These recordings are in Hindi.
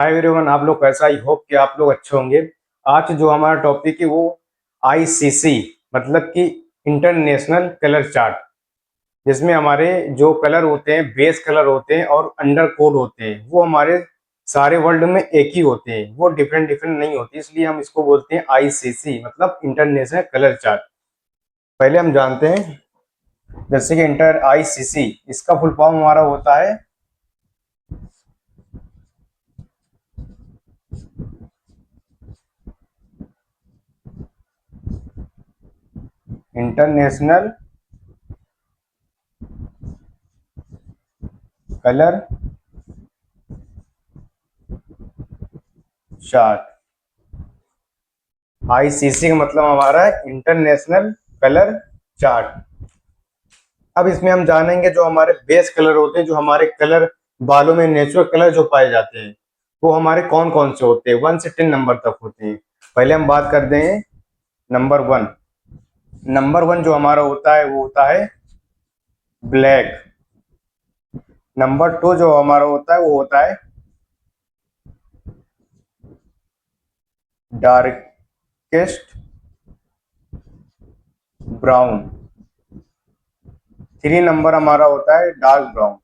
हाय एवरीवन, आप लोग कैसा? आई होप कि आप लोग अच्छे होंगे। आज जो हमारा टॉपिक है वो आईसीसी मतलब कि इंटरनेशनल कलर चार्ट, जिसमें हमारे जो कलर होते हैं, बेस कलर होते हैं और अंडर कोड होते हैं, वो हमारे सारे वर्ल्ड में एक ही होते हैं, वो डिफरेंट डिफरेंट नहीं होती। इसलिए हम इसको बोलते हैं आईसीसी मतलब इंटरनेशनल कलर चार्ट। पहले हम जानते हैं, जैसे कि इंटर आईसीसी इसका फुल फॉर्म हमारा होता है इंटरनेशनल कलर चार्ट। आईसीसी का मतलब हमारा है इंटरनेशनल कलर चार्ट। अब इसमें हम जानेंगे जो हमारे बेस कलर होते हैं, जो हमारे कलर बालों में नेचुरल कलर जो पाए जाते हैं, वो हमारे कौन कौन से होते हैं। 1 से 10 नंबर तक होते हैं। पहले हम बात करते हैं नंबर 1। नंबर 1 जो हमारा होता है वो होता है ब्लैक। नंबर 2 जो हमारा होता है वो होता है डार्केस्ट ब्राउन। 3 नंबर हमारा होता है डार्क ब्राउन।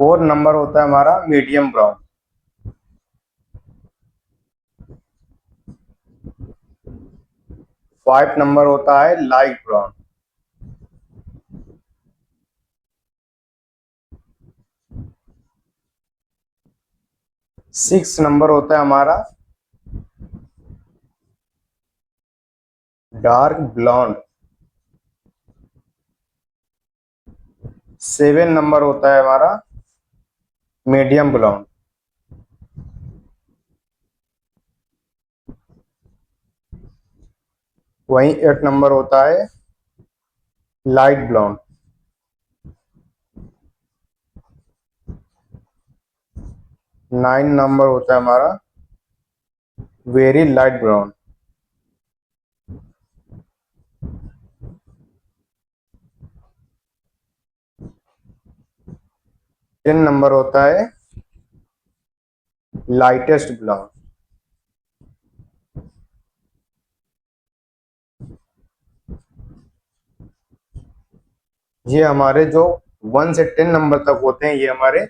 4 नंबर होता है हमारा मीडियम ब्राउन। 5 नंबर होता है लाइट ब्राउन। 6 नंबर होता है हमारा डार्क ब्लॉन्ड। 7 नंबर होता है हमारा मीडियम ब्लॉन्ड। वहीं 8 नंबर होता है लाइट ब्लॉन्ड। 9 नंबर होता है हमारा वेरी लाइट ब्राउन। 10 नंबर होता है लाइटेस्ट ब्राउन। ये हमारे जो 1 से 10 नंबर तक होते हैं, ये हमारे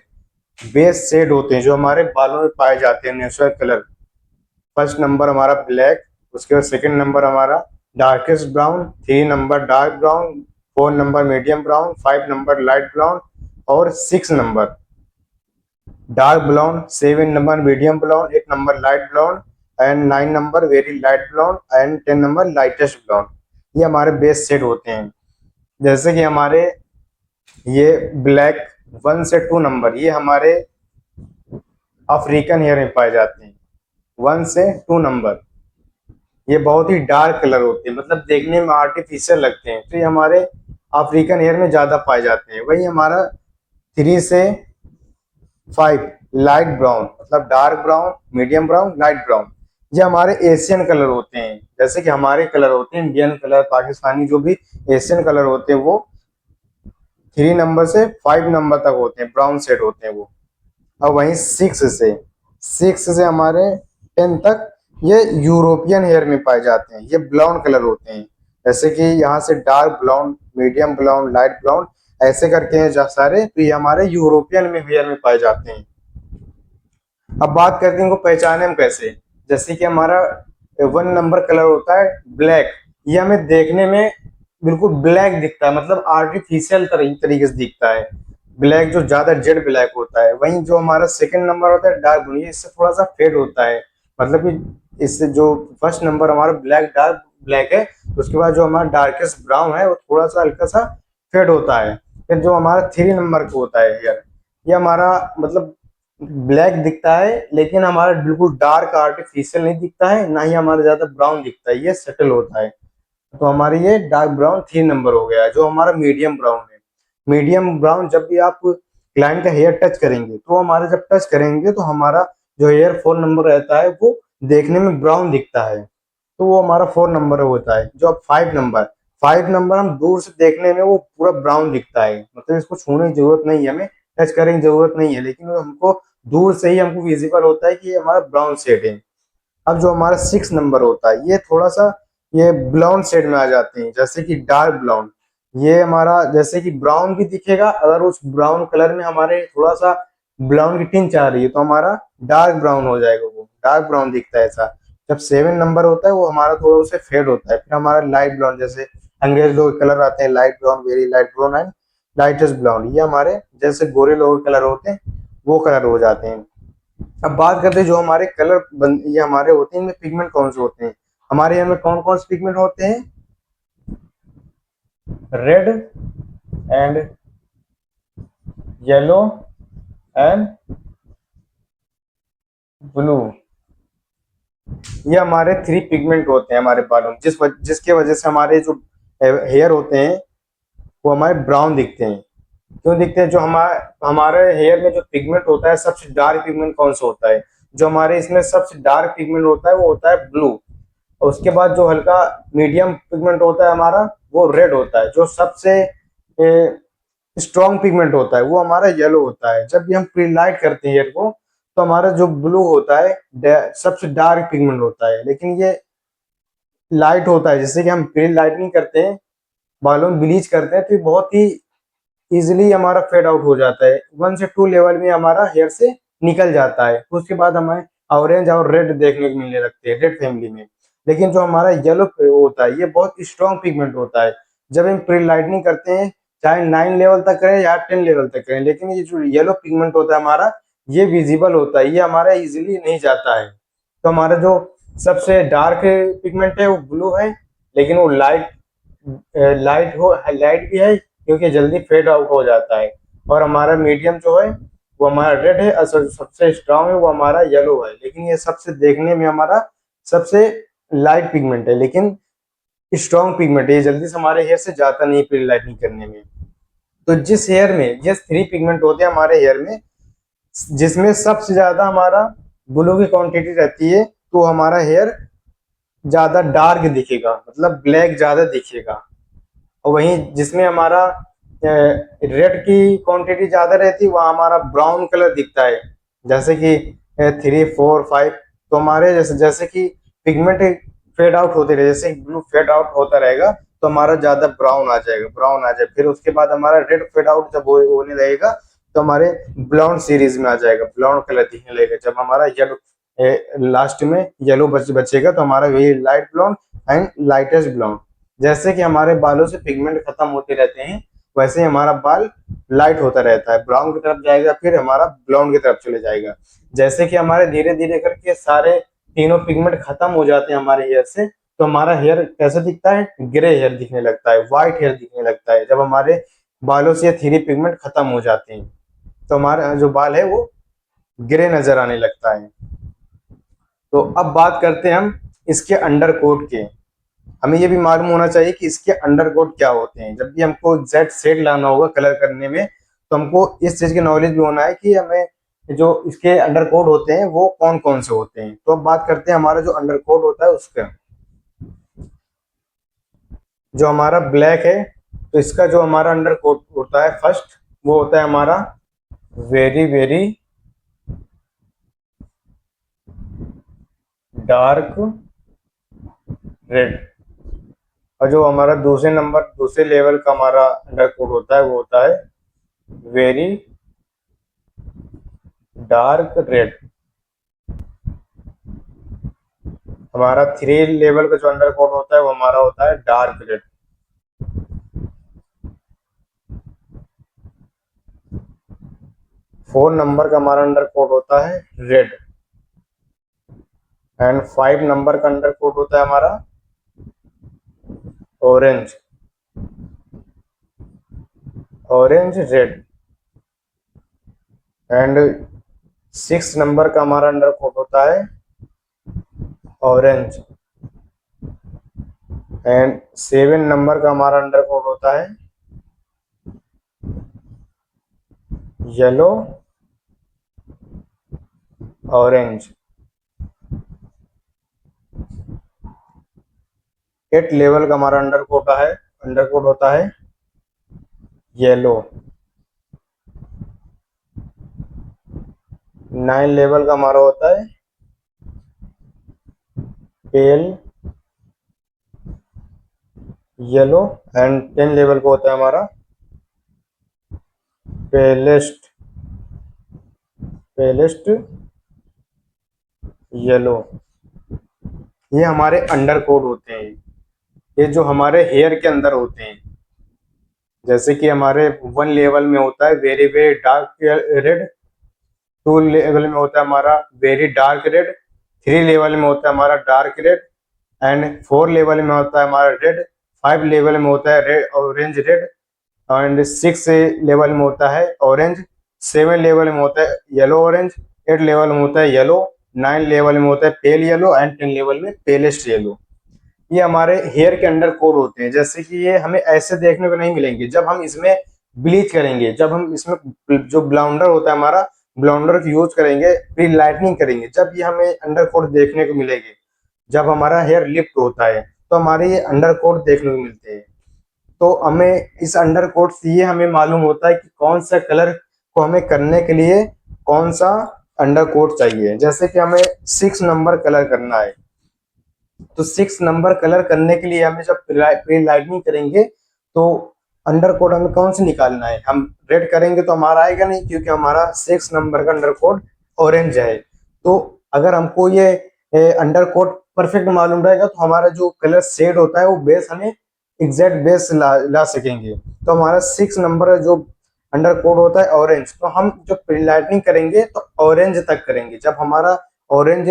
बेस शेड होते हैं, जो हमारे बालों में पाए जाते हैं नेचुरल कलर। फर्स्ट नंबर हमारा ब्लैक, उसके बाद सेकंड नंबर हमारा darkest brown, 3 number dark brown, 4 number medium brown, 5 number light brown और 6 number dark brown, 7 number medium brown, 8 number light brown and 9 number very light brown and 10 number lightest brown. ये हमारे बेस शेड होते हैं। जैसे कि हमारे ये ब्लैक 1 से 2 नंबर, ये हमारे अफ्रीकन हेयर में पाए जाते हैं। 1 से 2 नंबर ये बहुत ही डार्क कलर होते हैं, मतलब देखने में आर्टिफिशियल लगते हैं, तो ये हमारे अफ्रीकन हेयर में ज्यादा पाए जाते हैं। वही हमारा 3 से 5 लाइट ब्राउन मतलब dark brown, medium brown, light brown, ये हमारे एशियन कलर होते हैं। जैसे कि हमारे कलर होते हैं इंडियन कलर, पाकिस्तानी, जो भी एशियन कलर होते हैं वो 3 नंबर से 5 नंबर तक होते हैं, ब्राउन शेड होते हैं वो। और वहीं सिक्स से हमारे 10 तक ये यूरोपियन हेयर में पाए जाते हैं, ये ब्राउन कलर होते हैं। जैसे कि यहाँ से dark brown, medium brown, light brown, ऐसे करके हैं जहाँ सारे, तो ये हमारे यूरोपियन में हेयर में पाए जाते हैं। अब बात करते हैं इनको पहचाने हम कैसे। जैसे कि हमारा 1 नंबर कलर होता है ब्लैक, ये हमें देखने में बिल्कुल ब्लैक दिखता है, मतलब आर्टिफिशियल तरीके से दिखता है, ब्लैक जो ज्यादा जेड ब्लैक होता है। वहीं जो हमारा सेकंड नंबर होता है डार्क ब्लू, ये इससे थोड़ा सा फेड होता है, मतलब कि इससे जो फर्स्ट नंबर हमारा ब्लैक डार्क ब्लैक है, उसके बाद जो हमारा डार्केस्ट ब्राउन है वो थोड़ा सा हल्का सा फेड होता है। फिर जो हमारा 3 नंबर का होता है यार, ये हमारा मतलब ब्लैक दिखता है, लेकिन हमारा बिल्कुल डार्क आर्टिफिशियल नहीं दिखता है, ना ही हमारा ज्यादा ब्राउन दिखता है, ये सेटल होता है। तो हमारे ये डार्क ब्राउन 3 नंबर हो गया। जो हमारा मीडियम ब्राउन है, मीडियम ब्राउन जब भी आप क्लाइंट का हेयर टच करेंगे, तो हमारा जब टच करेंगे तो हमारा जो हेयर 4 नंबर रहता है वो देखने में ब्राउन दिखता है, तो वो हमारा 4 नंबर होता है। जो 5 नंबर 5 नंबर हम दूर से देखने में वो पूरा ब्राउन दिखता है, मतलब इसको छूने की जरूरत नहीं है, हमें टच करने की जरूरत नहीं है, लेकिन वो हमको दूर से ही हमको विजिबल होता है कि ये हमारा ब्राउन शेड है। अब जो हमारा 6 नंबर होता है ये थोड़ा सा ये ब्राउन शेड में आ जाते हैं, जैसे कि डार्क ब्राउन। ये हमारा जैसे कि ब्राउन भी दिखेगा, अगर उस ब्राउन कलर में हमारे थोड़ा सा ब्राउन की टिंच आ रही है तो हमारा डार्क ब्राउन हो जाएगा, वो डार्क ब्राउन दिखता है ऐसा। जब 7 नंबर होता है वो हमारा थोड़ा उसे फेड होता है, फिर हमारा लाइट ब्राउन, जैसे अंग्रेज लोग कलर आते हैं light brown, very light brown and lightest brown, ये हमारे जैसे गोरे लोग कलर होते हैं वो कलर हो जाते हैं। अब बात करते हैं जो हमारे ये हमारे होते हैं इनमें पिगमेंट कौन से होते हैं। हमारे यहाँ में कौन कौन से पिगमेंट होते हैं? Red and yellow and blue, ये हमारे 3 पिगमेंट होते हैं हमारे बालों में, जिसके वजह से हमारे जो हेयर होते हैं वो हमारे ब्राउन दिखते हैं। क्यों दिखते हैं? जो हमारे हेयर में जो पिगमेंट होता है, सबसे डार्क पिगमेंट कौन सा होता है? जो हमारे इसमें सबसे डार्क पिगमेंट होता है वो होता है ब्लू, और उसके बाद जो हल्का मीडियम पिगमेंट होता है हमारा वो रेड होता है। जो सबसे स्ट्रॉन्ग पिगमेंट होता है वो हमारा येलो होता है। जब भी हम प्री लाइट करते हैं हेयर को तो हमारा जो ब्लू होता है सबसे डार्क पिगमेंट होता है, लेकिन ये लाइट होता है, जैसे कि हम प्री लाइटनिंग करते हैं, बालों में ब्लीच करते हैं तो ये बहुत ही इजिली हमारा फेड आउट हो जाता है, 1 से 2 लेवल में हमारा हेयर से निकल जाता है। उसके बाद हमें ऑरेंज और रेड देखने को मिलने लगते हैं रेड फैमिली में। लेकिन जो हमारा येलो होता है ये बहुत स्ट्रॉन्ग पिगमेंट होता है। जब हम प्री लाइटनिंग करते हैं, चाहे 9 लेवल तक करें या 10 लेवल तक करें, लेकिन ये जो येलो पिगमेंट होता है हमारा ये विजिबल होता है, ये हमारा इजिली नहीं जाता है। तो हमारा जो सबसे डार्क पिगमेंट है वो ब्लू है, लेकिन वो लाइट भी है क्योंकि जल्दी फेड आउट हो जाता है। और हमारा मीडियम जो है वो हमारा रेड है, और सबसे स्ट्रांग है वो हमारा येलो है, लेकिन ये सबसे देखने में हमारा सबसे लाइट पिगमेंट है, लेकिन स्ट्रॉन्ग पिगमेंट है, ये जल्दी से हमारे हेयर से जाता नहीं प्री लाइटनिंग करने में। तो जिस हेयर में ये 3 पिगमेंट होते हैं हमारे हेयर में, जिसमें सबसे ज्यादा हमारा ब्लू की क्वांटिटी रहती है, तो हमारा हेयर ज्यादा डार्क दिखेगा, मतलब ब्लैक ज्यादा दिखेगा। और वहीं जिसमें हमारा रेड की क्वांटिटी ज्यादा रहती है वहाँ हमारा ब्राउन कलर दिखता है, जैसे कि 3, 4, 5। तो हमारे जैसे जैसे कि पिगमेंट फेड आउट होते रहे, जैसे ब्लू फेड आउट होता रहेगा तो हमारा ज्यादा ब्राउन आ जाएगा, ब्राउन आ जाए, फिर उसके बाद हमारा रेड फेड आउट जब होने लगेगा तो हमारे ब्राउन सीरीज में आ जाएगा, ब्राउन कलर दिखने लगेगा। जब हमारा येलो लास्ट में येलो बचेगा तो हमारा वही light brown and lightest brown. जैसे कि हमारे बालों से पिगमेंट खत्म होते रहते हैं, वैसे ही हमारा बाल लाइट होता रहता है, ब्राउन की तरफ जाएगा फिर हमारा ब्राउन की तरफ चले जाएगा। जैसे कि हमारे धीरे धीरे करके सारे तीनों पिगमेंट खत्म हो जाते हैं हमारे हेयर से, तो हमारा हेयर कैसे दिखता है? ग्रे हेयर दिखने लगता है, व्हाइट हेयर दिखने लगता है, जब हमारे बालों से 3 पिगमेंट खत्म हो जाते हैं तो हमारा जो बाल है वो ग्रे नजर आने लगता है। तो अब बात करते हैं हम इसके अंडर कोट के। हमें ये भी मालूम होना चाहिए कि इसके अंडर कोट क्या होते हैं। जब भी हमको एग्जैक्ट शेड लाना होगा कलर करने में तो हमको इस चीज की नॉलेज भी होना है कि हमें जो इसके अंडर कोट होते हैं वो कौन कौन से होते हैं। तो अब बात करते हैं हमारा जो अंडर कोट होता है उसका। जो हमारा ब्लैक है तो इसका जो हमारा अंडर कोट होता है फर्स्ट वो होता है हमारा वेरी वेरी डार्क रेड। और जो हमारा दूसरे लेवल का हमारा अंडर कोट होता है वो होता है वेरी डार्क रेड। हमारा 3 लेवल का जो अंडर कोट होता है वो हमारा होता है डार्क रेड। 4 नंबर का हमारा अंडर कोट होता है रेड। एंड 5 नंबर का अंडर कोट होता है हमारा orange, orange red. And 6 number का हमारा अंडर कोट होता है ऑरेंज। एंड 7 नंबर का हमारा अंडर कोट होता है येलो ऑरेंज। 8 लेवल का हमारा अंडर कोट है अंडर कोड होता है येलो। 9 लेवल का हमारा होता है पेल येलो। एंड 10 लेवल का होता है हमारा पेलेस्ट पेलेस्ट येलो। ये हमारे अंडर कोड होते हैं, ये जो हमारे हेयर के अंदर होते हैं। जैसे कि हमारे 1 लेवल में होता है very very dark red, 2 level में होता है हमारा वेरी डार्क रेड, 3 लेवल में होता है हमारा डार्क रेड, एंड 4 लेवल में होता है हमारा रेड, 5 लेवल में होता है red orange red, and 6 level में होता है ऑरेंज, 7 लेवल में होता है येलो ऑरेंज, 8 लेवल में होता है येलो, 9 लेवल में होता है पेल येलो, एंड 10 लेवल में पेलेस्ट येलो। ये हमारे हेयर के अंडर कोड होते हैं। जैसे कि ये हमें ऐसे देखने को नहीं मिलेंगे। जब हम इसमें ब्लीच करेंगे, जब हम इसमें जो ब्लाउंडर होता है हमारा, ब्लाउंडर का यूज करेंगे, प्री लाइटनिंग करेंगे, जब ये हमें अंडर कोड देखने को मिलेंगे। जब हमारा हेयर लिफ्ट होता है तो हमारे ये अंडर कोड देखने को मिलते हैं। तो हमें इस अंडर कोड से ये हमें मालूम होता है कि कौन सा कलर को हमें करने के लिए कौन सा अंडर कोड चाहिए। जैसे कि हमें 6 नंबर कलर करना है, तो 6 नंबर कलर करने के लिए हमें जब प्री लाइटनिंग करेंगे तो अंडर कोड हमें कौन से निकालना है। हम रेड करेंगे तो हमारा आएगा नहीं, क्योंकि हमारा 6 नंबर का अंडर कोड ऑरेंज है। तो अगर हमको ये अंडर कोड परफेक्ट मालूम रहेगा तो हमारा जो कलर शेड होता है वो बेस हमें एग्जैक्ट बेस ला सकेंगे। तो हमारा 6 नंबर जो अंडर कोड होता है ऑरेंज, तो हम जब प्री लाइटनिंग करेंगे तो ऑरेंज तक करेंगे। जब हमारा ऑरेंज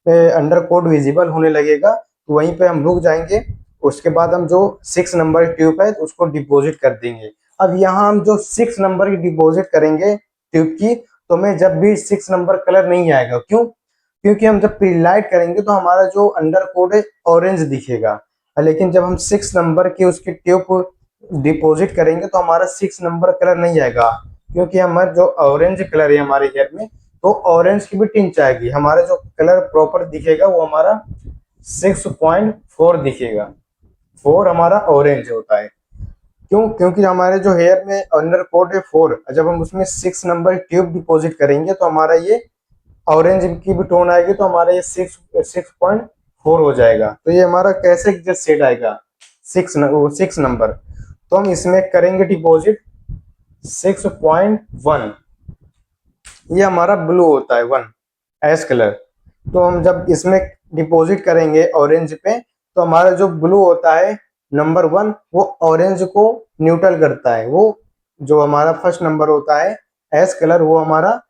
अंडर कोड विजिबल होने लगेगा तो वहीं पे हम रुक जाएंगे। उसके बाद हम जो 6 नंबर ट्यूब है उसको डिपॉजिट कर देंगे। अब यहाँ हम जो 6 नंबर की डिपॉजिट करेंगे ट्यूब की, तो हमें जब भी 6 नंबर कलर नहीं आएगा। क्यों? क्योंकि हम जब प्री लाइट करेंगे तो हमारा जो अंडर कोड है ऑरेंज दिखेगा, लेकिन जब हम 6 नंबर की उसकी ट्यूब डिपॉजिट करेंगे तो हमारा 6 नंबर कलर नहीं आएगा। क्योंकि हमारा जो ऑरेंज कलर है हमारे हेयर में, तो ऑरेंज की भी टिंच आएगी। हमारा जो कलर प्रॉपर दिखेगा वो हमारा 6.4 दिखेगा। 4 हमारा ऑरेंज होता है। क्यों? क्योंकि हमारे जो हेयर में अंडर कोट है 4, जब हम उसमें 6 नंबर ट्यूब डिपॉजिट करेंगे तो हमारा ये ऑरेंज की भी टोन आएगी, तो हमारा ये 6.4 हो जाएगा। तो ये हमारा कैसे एग्जैक्ट सेट आएगा 6 नंबर। तो हम इसमें करेंगे डिपॉजिट 6.1। ये हमारा ब्लू होता है 1 एस कलर। तो हम जब इसमें डिपॉजिट करेंगे ऑरेंज पे, तो हमारा जो ब्लू होता है नंबर 1 वो ऑरेंज को न्यूट्रल करता है। वो जो हमारा फर्स्ट नंबर होता है एस कलर, वो हमारा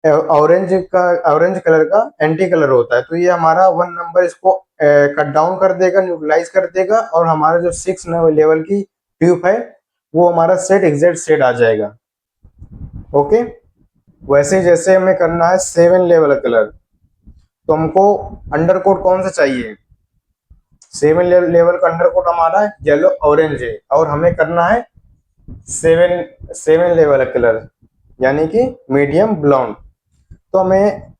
ऑरेंज कलर का एंटी कलर होता है। तो ये हमारा 1 नंबर इसको कट डाउन कर देगा, न्यूट्रलाइज कर देगा, और हमारा जो 6 लेवल की ट्यूब है वो हमारा सेट एग्जैक्ट सेट आ जाएगा। ओके। वैसे जैसे हमें करना है 7 लेवल कलर, तो हमको अंडर कोट कौन सा चाहिए? 7 लेवल का अंडर कोट हमारा येलो ऑरेंज है, और हमें करना है 7 लेवल कलर, यानी कि मीडियम ब्लॉन्ड। तो हमें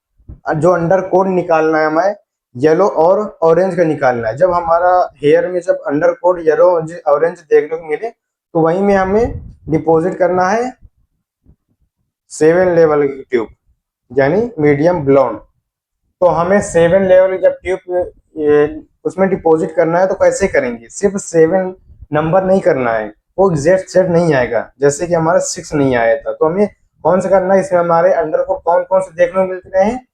जो अंडर कोट निकालना है हमें येलो और ऑरेंज का निकालना है। जब हमारा हेयर में जब अंडर कोट येलो ऑरेंज देखने को मिले तो वहीं में हमें डिपॉजिट करना है 7 लेवल की ट्यूब, यानी मीडियम ब्लॉन्ड। तो हमें 7 लेवल जब ट्यूब उसमें डिपॉजिट करना है तो कैसे करेंगे? सिर्फ 7 नंबर नहीं करना है, वो एग्जैक्ट सेट नहीं आएगा। जैसे कि हमारा 6 नहीं आया था, तो हमें कौन सा करना है? इसमें हमारे अंडर को कौन कौन से देखने को मिल रहे हैं?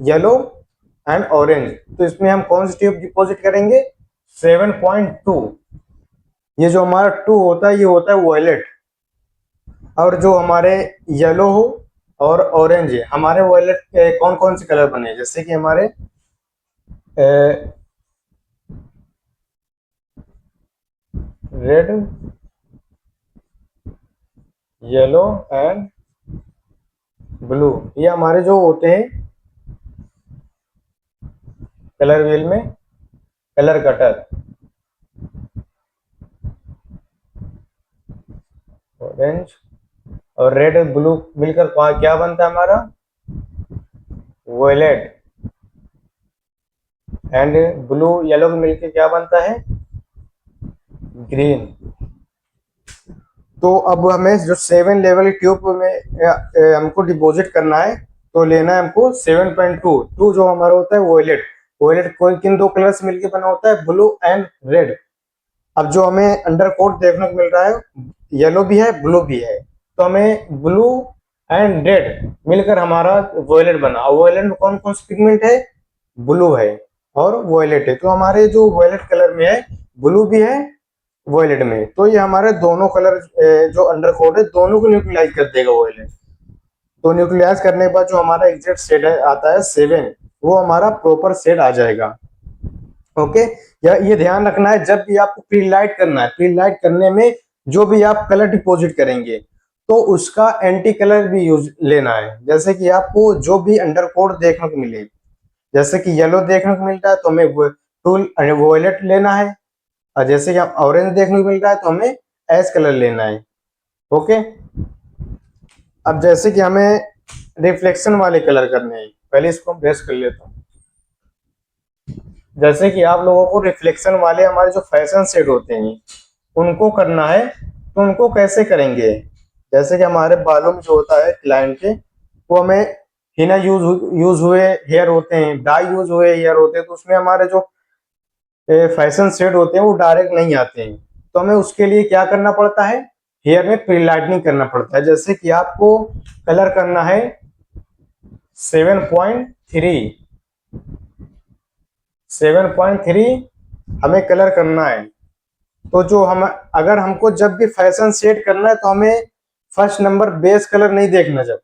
Yellow and orange. तो इसमें हम कौन सी ट्यूब डिपॉजिट करेंगे? 7.2। ये जो हमारा 2 होता है ये होता है वॉयलेट। और जो हमारे येलो हो और ऑरेंज है, हमारे वॉयलेट के कौन कौन से कलर बने? जैसे कि हमारे रेड, येलो एंड ब्लू, ये हमारे जो होते हैं कलर व्हील में कलर कटर। ऑरेंज और रेड ब्लू मिलकर क्या बनता है हमारा? वॉयलेट। एंड ब्लू येलो मिलकर क्या बनता है? ग्रीन। तो अब हमें जो 7 लेवल ट्यूब में हमको डिपॉजिट करना है, तो लेना है हमको 7.2। टू जो हमारा होता है वोयलेट। वोयलेट कोई किन दो कलर से मिलकर बना होता है, ब्लू एंड रेड। अब जो हमें अंडर कोट देखने को मिल रहा है, येलो भी है ब्लू भी है, तो हमें ब्लू एंड रेड मिलकर हमारा वोयलेट बना। और वोयलेट में कौन कौन सा पिगमेंट है, ब्लू है और वोयलेट है। तो हमारे जो वोयलेट कलर में है, ब्लू भी है वोयलेट में, तो ये हमारे दोनों कलर जो अंडर कोट है दोनों को न्यूट्रलाइज कर देगा वोयलेट। तो न्यूट्रलाइज करने के बाद जो हमारा एग्जैक्ट शेड आता है 7, वो हमारा प्रॉपर शेड आ जाएगा। ओके। या ये ध्यान रखना है, जब भी आपको प्री लाइट करना है, प्री लाइट करने में जो भी आप कलर डिपॉजिट करेंगे तो उसका एंटी कलर भी यूज लेना है। जैसे कि आपको जो भी अंडर कोट देखने को मिले, जैसे कि येलो देखने को मिलता है तो हमें टूल वोयलेट लेना है, और जैसे कि ऑरेंज देखने को मिल रहा है तो हमें एश कलर लेना है। ओके। अब जैसे कि हमें रिफ्लेक्शन वाले कलर करने हैं, पहले इसको हम ब्रश कर लेता हूँ। जैसे कि आप लोगों को रिफ्लेक्शन वाले हमारे जो फैशन सेट होते हैं उनको करना है, तो उनको कैसे करेंगे, जैसे कि हमारे बालों में जो होता है क्लाइंट के, वो हमें हिना यूज हुए हेयर होते हैं, डाई यूज हुए हेयर होते हैं, तो उसमें हमारे जो फैशन सेट होते हैं वो डायरेक्ट नहीं आते हैं। तो हमें उसके लिए क्या करना पड़ता है, हेयर में प्री लाइटनिंग करना पड़ता है। जैसे कि आपको कलर करना है 7.3, 7.3 हमें कलर करना है। तो जो हम अगर हमको जब भी फैशन सेट करना है तो हमें फर्स्ट नंबर बेस कलर नहीं देखना, जब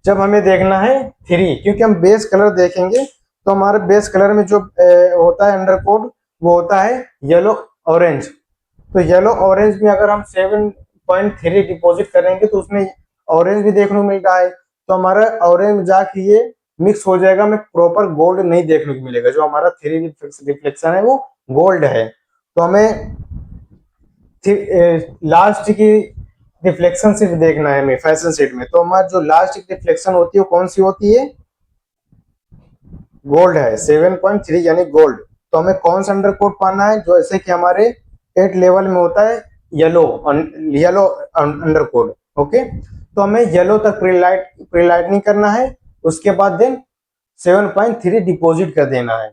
जब हमें देखना है 3, क्योंकि हम बेस कलर देखेंगे तो हमारे बेस कलर में जो होता है अंडर कोड, वो होता है येलो ऑरेंज। तो येलो ऑरेंज में अगर हम 7.3 डिपॉजिट करेंगे तो उसमें ऑरेंज भी देखने को मिल रहा है, तो हमारा ऑरेंज जाके ये मिक्स हो जाएगा, हमें प्रॉपर गोल्ड नहीं देखने को मिलेगा। जो हमारा 3 रिफ्लेक्शन है वो गोल्ड है। तो हमें लास्ट की रिफ्लेक्शन सिर्फ देखना है हमें फैशन सेट में, तो हमारी जो लास्ट की रिफ्लेक्शन होती है वो कौन सी होती है, गोल्ड है, 7.3 यानी गोल्ड। तो हमें कौन सा अंडर कोट पाना है, जो ऐसे कि हमारे 8 लेवल में होता है yellow, yellow under code. Okay. तो हमें येलो तक प्री लाइटनिंग करना है, उसके बाद देन 7.3 डिपॉजिट कर देना है।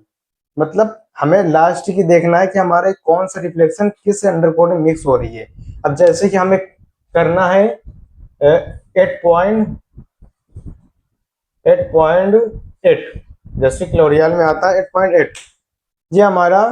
मतलब हमें लास्ट की देखना है कि हमारे कौन सा रिफ्लेक्शन किस अंडर कोड में मिक्स हो रही है। अब जैसे कि हमें करना है 8.8, जैसे कि लॉरियल में आता है 8.8। ये हमारा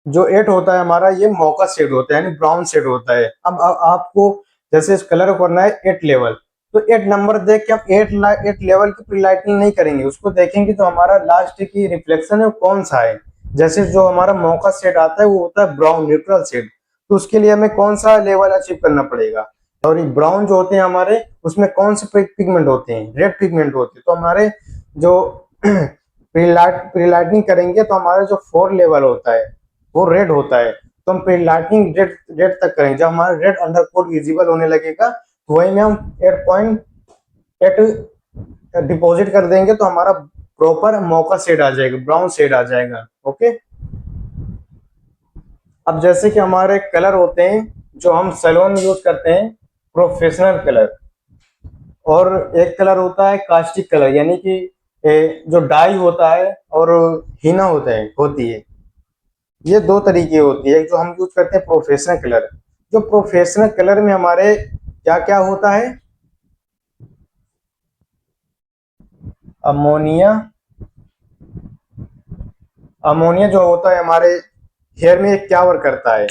जो 8 होता है हमारा, ये मौका शेड होता है यानी ब्राउन शेड होता है। अब आपको जैसे इस कलर को करना है 8 लेवल, तो 8 नंबर देख के हम 8 लेवल की प्री लाइटनिंग नहीं करेंगे, उसको देखेंगे तो हमारा लास्ट की रिफ्लेक्शन है कौन सा है। जैसे जो हमारा मौका शेड आता है वो होता है ब्राउन न्यूट्रल शेड, तो उसके लिए हमें कौन सा लेवल अचीव करना पड़ेगा। और ये ब्राउन जो होते हैं हमारे, उसमें कौन से पिगमेंट होते हैं, रेड पिगमेंट होते हैं। तो हमारे जो प्री लाइटनिंग करेंगे तो हमारा जो 4 लेवल होता है वो रेड होता है, तो हम प्री लाइटनिंग रेड रेड तक करेंगे। जब हमारा रेड अंडर कोड विजिबल होने लगेगा तो वही में हम 8.8 डिपॉजिट कर देंगे, तो हमारा प्रॉपर मौका शेड आ जाएगा, ब्राउन शेड आ जाएगा। ओके। अब जैसे कि हमारे कलर होते हैं जो हम सैलून में यूज करते हैं, प्रोफेशनल कलर, और एक कलर होता है कास्टिक कलर, यानी कि जो डाई होता है और हीना होता है होती है। ये दो तरीके होती है, जो हम यूज करते हैं प्रोफेशनल कलर। जो प्रोफेशनल कलर में हमारे क्या क्या होता है, अमोनिया, अमोनिया जो होता है हमारे हेयर में क्या वर्क करता है,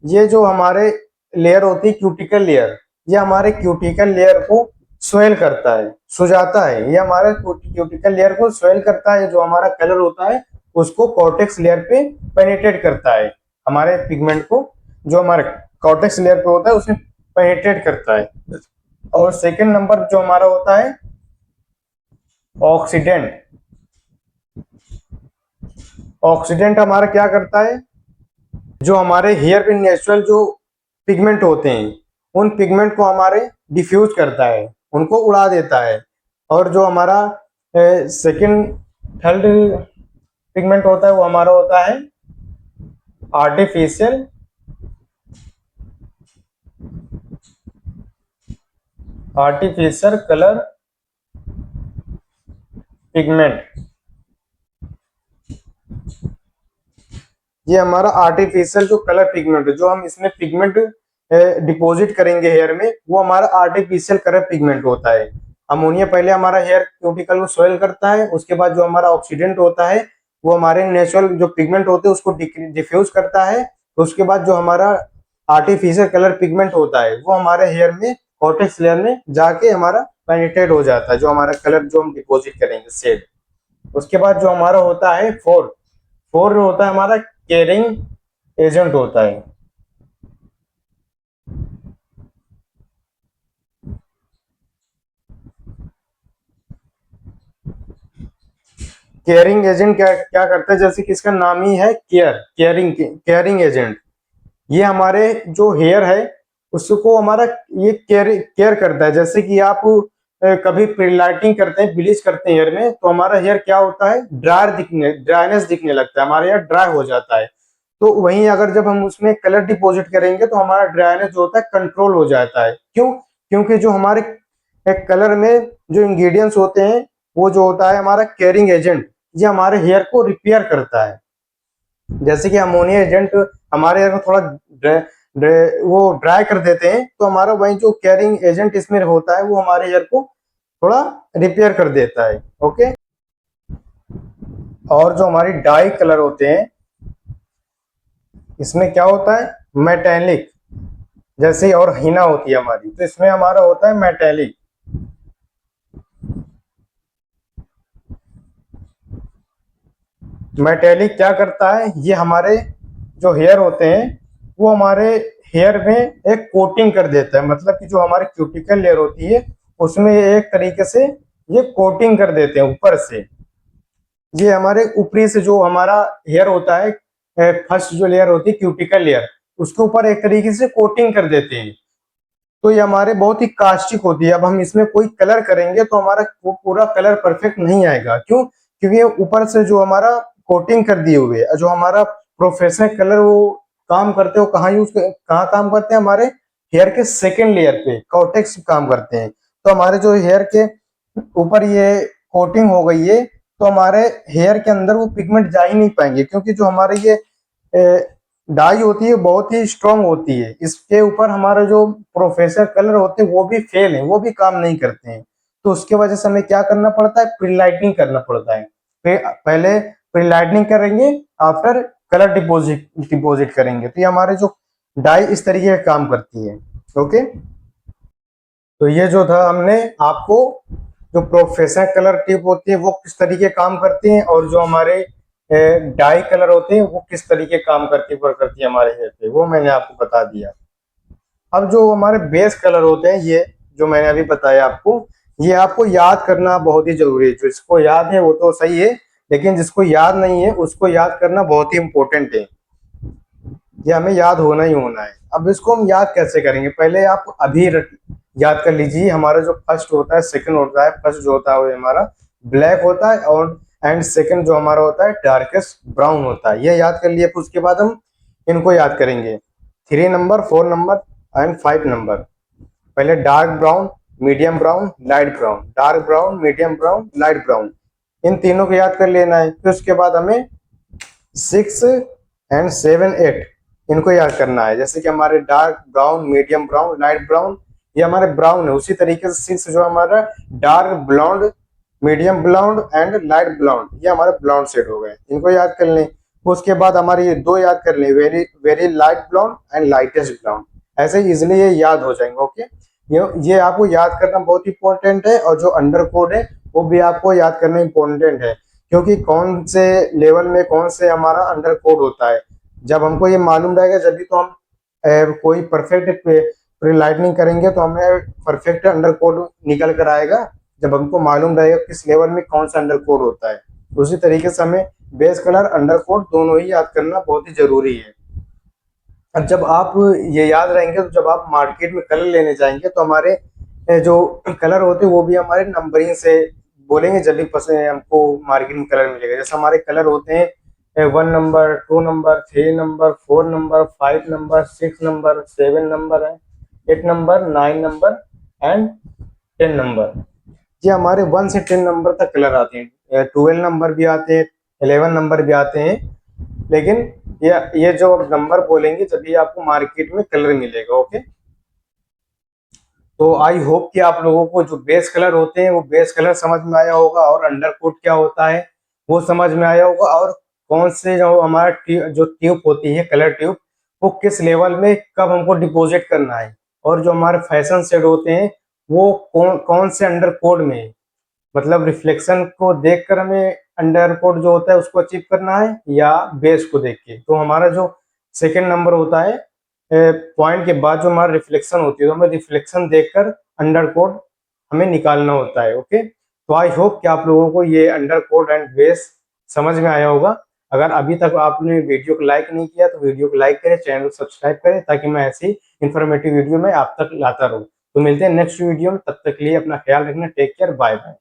ये जो हमारे लेयर होती है क्यूटिकल लेयर, ये हमारे क्यूटिकल लेयर को स्वेल करता है, सुझाता है। ये हमारे क्यूटिकल लेयर को स्वेल करता है, जो हमारा कलर होता है उसको कॉर्टेक्स लेयर पे पेनिट्रेट करता है, हमारे पिगमेंट को जो हमारे कॉर्टेक्स लेयर पे होता है उसमें पेनिट्रेट करता है। और सेकेंड नंबर जो हमारा होता है ऑक्सीडेंट। ऑक्सीडेंट हमारा क्या करता है, जो हमारे हेयर पे नेचुरल जो पिगमेंट होते हैं उन पिगमेंट को हमारे डिफ्यूज करता है, उनको उड़ा देता है। और जो हमारा सेकंड थर्ड पिगमेंट होता है वो हमारा होता है आर्टिफिशियल आर्टिफिशियल कलर पिगमेंट, ये हमारा आर्टिफिशियल जो कलर पिगमेंट है, जो हम इसमें पिगमेंट डिपॉजिट करेंगे हेयर में, वो हमारा आर्टिफिशियल कलर पिगमेंट होता है। अमोनिया पहले हमारा हेयर क्यूटिकल को सोयल करता है, उसके बाद जो हमारा ऑक्सीडेंट होता है वो हमारे नेचुरल जो पिगमेंट होते हैं उसको डिफ्यूज करता है। तो उसके बाद जो हमारा आर्टिफिशियल कलर पिगमेंट होता है वो हमारे हेयर में कॉर्टेक्स लेयर में जाके हमारा पेनिट्रेट हो जाता है, जो हमारा कलर जो हम डिपॉजिट करेंगे शेड। उसके बाद जो हमारा होता है फोर, फोर होता है हमारा कैरिंग एजेंट होता है। केयरिंग एजेंट क्या क्या करता है, जैसे कि इसका नाम ही है केयरिंग एजेंट। ये हमारे जो हेयर है उसको हमारा ये केयर करता है। जैसे कि आप कभी प्रीलाइटिंग करते हैं, ब्लीच करते हैं हेयर में, तो हमारा हेयर क्या होता है, ड्राइनेस दिखने लगता है, हमारा हेयर ड्राई हो जाता है। तो वहीं अगर जब हम उसमें कलर डिपॉजिट करेंगे तो हमारा ड्राइनेस जो होता है कंट्रोल हो जाता है। क्यों? क्योंकि जो हमारे कलर में जो इंग्रेडिएंट्स होते हैं वो जो होता है हमारा केयरिंग एजेंट, ये हमारे हेयर को रिपेयर करता है। जैसे कि अमोनिया एजेंट हमारे हेयर को थोड़ा वो ड्राई कर देते हैं, तो हमारा वही जो केयरिंग एजेंट इसमें होता है वो हमारे हेयर को थोड़ा रिपेयर कर देता है। ओके। और जो हमारी डाई कलर होते हैं इसमें क्या होता है, मेटेलिक, जैसे और हीना होती है हमारी, तो इसमें हमारा होता है मेटेलिक। मेटेलिक क्या करता है, ये हमारे जो हेयर होते हैं वो हमारे हेयर में एक कोटिंग कर देता है, मतलब कि जो हमारी क्यूटिकल लेयर होती है उसमें एक तरीके से ये कोटिंग कर देते हैं ऊपर से। ये हमारे ऊपरी से जो हमारा हेयर होता है, फर्स्ट जो लेयर होती है क्यूटिकल लेयर, उसके ऊपर एक तरीके से कोटिंग कर देते हैं। तो ये हमारे बहुत ही कास्टिक होती है। अब हम इसमें कोई कलर करेंगे तो हमारा वो पूरा कलर परफेक्ट नहीं आएगा। क्यों? क्योंकि ऊपर से जो हमारा कोटिंग कर दिए हुए, जो हमारा प्रोफेशनल कलर वो काम करते हो कहाँ काम करते हैं, हमारे हेयर के सेकेंड लेयर पे कॉर्टेक्स काम करते हैं। तो हमारे जो हेयर के ऊपर ये कोटिंग हो गई है, तो हमारे हेयर के अंदर वो पिगमेंट जा ही नहीं पाएंगे, क्योंकि जो हमारे ये डाई होती है बहुत ही स्ट्रांग होती है। इसके ऊपर हमारा जो प्रोफेशनल कलर होते हैं वो भी फेल है, वो भी काम नहीं करते हैं। तो उसके वजह से हमें क्या करना पड़ता है, प्रीलाइटनिंग करना पड़ता है। पहले प्रीलाइटनिंग करेंगे, आफ्टर कलर डिपॉजिट करेंगे। तो ये हमारे जो डाई इस तरीके का काम करती है। ओके। तो ये जो था हमने आपको जो प्रोफेशनल कलर टिप होती है वो किस तरीके काम करती हैं, और जो हमारे डाई कलर होते हैं वो किस तरीके काम करती है हमारे हेयर पे, वो मैंने आपको बता दिया। अब जो हमारे बेस कलर होते हैं, ये जो मैंने अभी बताया आपको, ये आपको याद करना बहुत ही जरूरी है। जिसको याद है वो तो सही है, लेकिन जिसको याद नहीं है उसको याद करना बहुत ही इंपॉर्टेंट है। ये हमें याद होना ही होना है। अब इसको हम याद कैसे करेंगे, पहले आप अभी याद कर लीजिए। हमारा जो फर्स्ट होता है, सेकंड होता है, फर्स्ट जो होता है वो हमारा ब्लैक होता है, और एंड सेकंड जो हमारा होता है डार्केस्ट ब्राउन होता है। ये याद कर लिए। फिर उसके बाद हम इनको याद करेंगे, 3 नंबर, 4 नंबर एंड 5 नंबर। पहले dark brown, medium brown, light brown, dark brown, medium brown, light brown, इन तीनों को याद कर लेना है। फिर उसके बाद हमें 6 एंड 7 8 इनको याद करना है। जैसे कि हमारे dark brown, medium brown, light brown, ये हमारे ब्राउन है। उसी तरीके से 6 जो हमारा dark blonde, medium blonde and light blonde, ये हमारे ब्लॉन्ड शेड हो गए, इनको याद कर लें। उसके बाद हमारे ये दो याद कर लें, very very light blonde and lightest blonde. ऐसे इजिली ये याद हो जाएंगे। ओके। ये आपको याद करना बहुत इंपॉर्टेंट है, और जो अंडर कोड है वो भी आपको याद करना इंपॉर्टेंट है, क्योंकि कौन से लेवल में कौन से हमारा अंडर कोड होता है। जब हमको ये मालूम रहेगा जब भी तो हम कोई परफेक्ट प्रीलाइटनिंग करेंगे तो हमें परफेक्ट अंडर कोड निकल कर आएगा, जब हमको मालूम रहेगा किस लेवल में कौन सा अंडर कोड होता है। उसी तरीके से हमें बेस कलर, अंडर कोड दोनों ही याद करना बहुत ही जरूरी है। अब जब आप ये याद रहेंगे तो जब आप मार्केट में कलर लेने जाएंगे तो हमारे जो कलर होते हैं वो भी हमारे नंबरिंग से बोलेंगे, जब भी पसंद हमको मार्केट में कलर मिलेगा। जैसे हमारे कलर होते हैं 1 number, 2 number, 3 number, 4 number, 5 number, 6 number, 7 number है, 8 नंबर, 9 नंबर एंड 10 नंबर। ये हमारे 1 से 10 नंबर तक कलर आते हैं, 12 नंबर भी आते हैं, 11 नंबर भी आते हैं। लेकिन ये जो नंबर बोलेंगे जब भी आपको मार्केट में कलर मिलेगा। ओके, तो आई होप कि आप लोगों को जो बेस कलर होते हैं वो बेस कलर समझ में आया होगा, और अंडर कोट क्या होता है वो समझ में आया होगा, और कौन से जो हमारा जो ट्यूब होती है कलर ट्यूब, वो किस लेवल में कब हमको डिपॉजिट करना है, और जो हमारे फैशन शेड होते हैं वो कौन कौन से अंडर कोड में है। मतलब रिफ्लेक्शन को देखकर हमें अंडर कोड जो होता है उसको अचीव करना है, या बेस को देख के। तो हमारा जो सेकेंड नंबर होता है पॉइंट के बाद जो हमारा रिफ्लेक्शन होती है, तो हमें रिफ्लेक्शन देखकर अंडर कोड हमें निकालना होता है। ओके, तो आई होप कि आप लोगों को ये अंडर कोड एंड बेस समझ में आया होगा। अगर अभी तक आपने वीडियो को लाइक नहीं किया तो वीडियो को लाइक करें, चैनल को सब्सक्राइब करें, ताकि मैं ऐसी इंफॉर्मेटिव वीडियो में आप तक लाता रहूं। तो मिलते हैं नेक्स्ट वीडियो में, तब तक के लिए अपना ख्याल रखना। Take care, bye bye.